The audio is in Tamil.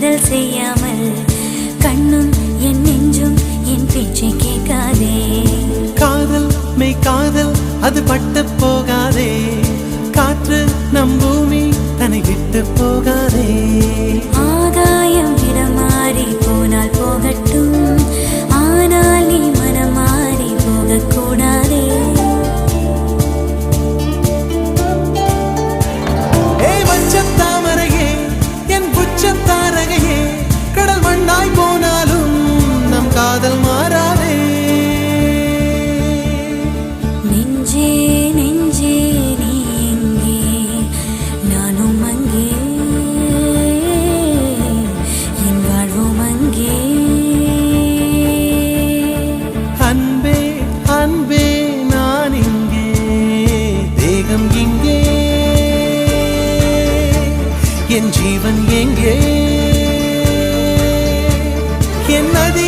காதல் செய்யாமல் கண்ணும் என் நெஞ்சும் என் பேச்சை கேட்காதே. காதல் மெய் காதல் அது பட்டு போகாதே, காற்று நம் பூமி தன்னை விட்டு போகாதே. ஆகாயம் இடமாறி போனால் போகட்டும், ஆனால் நீ மனம் மாறி போகக்கூடாதே. தாமரையே என் புச்சத்தாரகையே, கடல் மண்ணாய் போனாலும் நம் காதல் மாறாதே. நெஞ்சே நெஞ்சே நீ எங்கே, நானும் அங்கே, என் வாழ்வும் அங்கே. அன்பே அன்பே நான் இங்கே, தேகம் இங்கே, என் ஜீவன் எங்கே, என் நதி